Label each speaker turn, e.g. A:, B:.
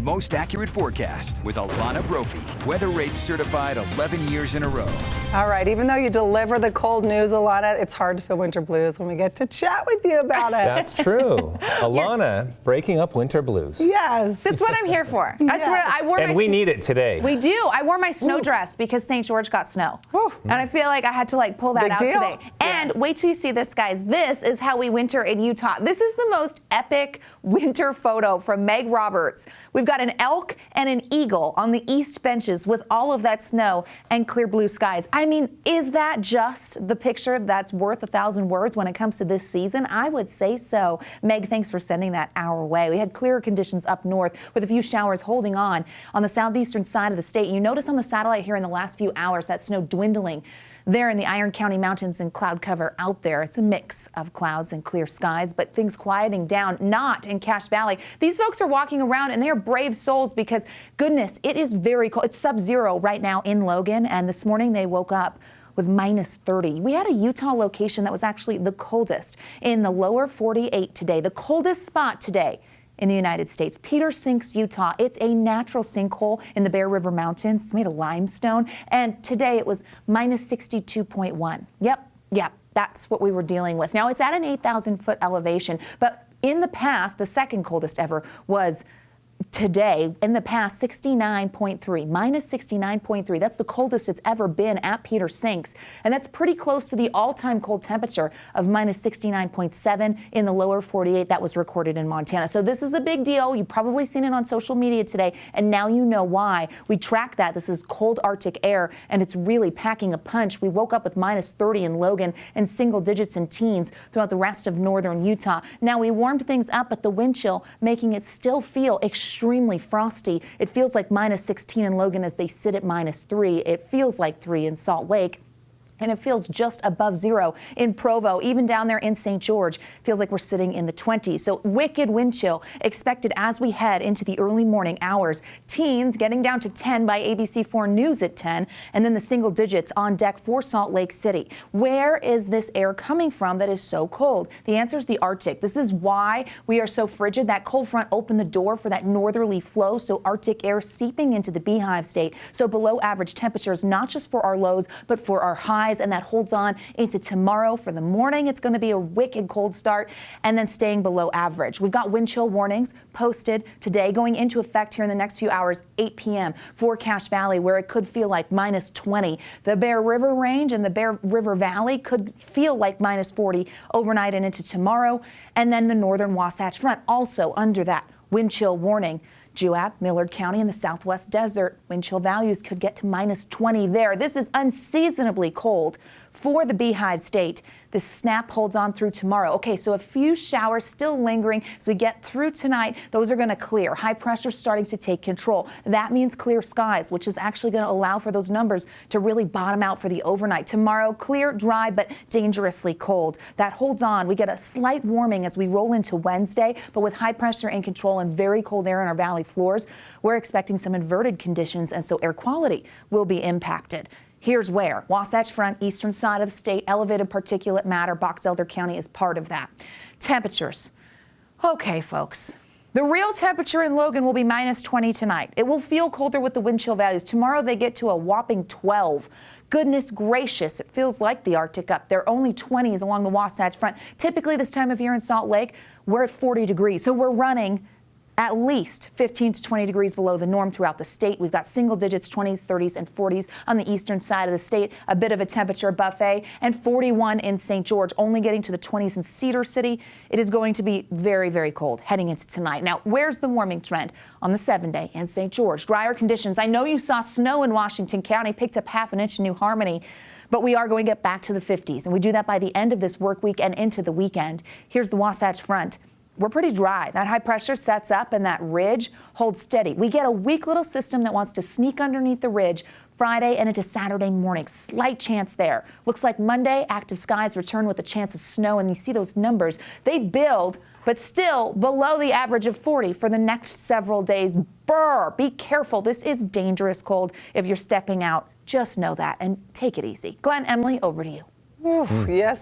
A: most accurate forecast with Alana Brophy. Weather rates certified 11 years in a row.
B: All right, even though you deliver the cold news, Alana, it's hard to feel winter blues when we get to chat with you about it.
C: That's true. Alana, breaking up winter blues.
B: Yes.
D: That's what I'm here for. That's what I wore.
C: And we need it today.
D: We do. I wore my snow dress because St. George got snow. And I feel like I had to pull that out today. And wait till you see this, guys. This is how we winter in Utah. This is the most epic winter photo from Meg Roberts. We've got an elk and an eagle on the east benches with all of that snow and clear blue skies. I mean, is that just the picture that's worth 1,000 words when it comes to this season? I would say so. Meg, thanks for sending that our way. We had clearer conditions up north with a few showers holding on the southeastern side of the state. You notice on the satellite here in the last few hours that snow dwindling there in the Iron County Mountains and cloud cover out there. It's a mix of clouds and clear skies, but things quieting down, not in Cache Valley. These folks are walking around and they are brave souls because, goodness, it is very cold. It's sub-zero right now in Logan, and this morning they woke up with minus 30. We had a Utah location that was actually the coldest in the lower 48 today, the coldest spot today in the United States. Peter Sinks, Utah. It's a natural sinkhole in the Bear River Mountains. It's made of limestone. And today it was minus 62.1. Yep, that's what we were dealing with. Now it's at an 8,000-foot elevation, but in the past, the second coldest ever was today, in the past, 69.3, minus 69.3. That's the coldest it's ever been at Peter Sinks. And that's pretty close to the all-time cold temperature of minus 69.7 in the lower 48 that was recorded in Montana. So this is a big deal. You've probably seen it on social media today, and now you know why. We track that. This is cold Arctic air, and it's really packing a punch. We woke up with minus 30 in Logan and single digits in teens throughout the rest of northern Utah. Now, we warmed things up, but the wind chill making it still feel extremely frosty. It feels like minus 16 in Logan as they sit at minus 3. It feels like 3 in Salt Lake. And it feels just above zero in Provo, even down there in St. George. Feels like we're sitting in the 20s. So wicked wind chill expected as we head into the early morning hours. Teens getting down to 10 by ABC4 News at 10, and then the single digits on deck for Salt Lake City. Where is this air coming from that is so cold? The answer is the Arctic. This is why we are so frigid. That cold front opened the door for that northerly flow, so Arctic air seeping into the Beehive State. So below average temperatures, not just for our lows, but for our highs. And that holds on into tomorrow. For the morning, it's going to be a wicked cold start and then staying below average. We've got wind chill warnings posted today going into effect here in the next few hours, 8 p.m. for Cache Valley, where it could feel like minus 20. The Bear River Range and the Bear River Valley could feel like minus 40 overnight and into tomorrow. And then the northern Wasatch Front also under that wind chill warning. Juab, Millard County, and the Southwest Desert, wind chill values could get to minus 20 there. This is unseasonably cold for the Beehive State. This snap holds on through tomorrow. Okay, so a few showers still lingering as we get through tonight. Those are going to clear. High pressure starting to take control. That means clear skies, which is actually going to allow for those numbers to really bottom out for the overnight. Tomorrow, clear, dry, but dangerously cold. That holds on. We get a slight warming as we roll into Wednesday, but with high pressure in control and very cold air in our valley floors, we're expecting some inverted conditions, and so air quality will be impacted. Here's where. Wasatch Front, eastern side of the state, elevated particulate matter. Box Elder County is part of that. Temperatures. Okay, folks. The real temperature in Logan will be minus 20 tonight. It will feel colder with the wind chill values. Tomorrow they get to a whopping 12. Goodness gracious, it feels like the Arctic up there. Only 20s along the Wasatch Front. Typically this time of year in Salt Lake, we're at 40 degrees. So we're running at least 15 to 20 degrees below the norm throughout the state. We've got single digits, 20s, 30s, and 40s on the eastern side of the state. A bit of a temperature buffet, and 41 in St. George, only getting to the 20s in Cedar City. It is going to be very, very cold heading into tonight. Now, where's the warming trend? On the 7-day in St. George. Drier conditions. I know you saw snow in Washington County, picked up ½ inch in New Harmony, but we are going to get back to the 50s, and we do that by the end of this work week and into the weekend. Here's the Wasatch Front. We're pretty dry. That high pressure sets up and that ridge holds steady. We get a weak little system that wants to sneak underneath the ridge Friday and into Saturday morning. Slight chance there. Looks like Monday, active skies return with a chance of snow, and you see those numbers. They build, but still below the average of 40 for the next several days. Brr, be careful. This is dangerous cold if you're stepping out. Just know that and take it easy. Glenn, Emily, over to you.
B: Oof, yes,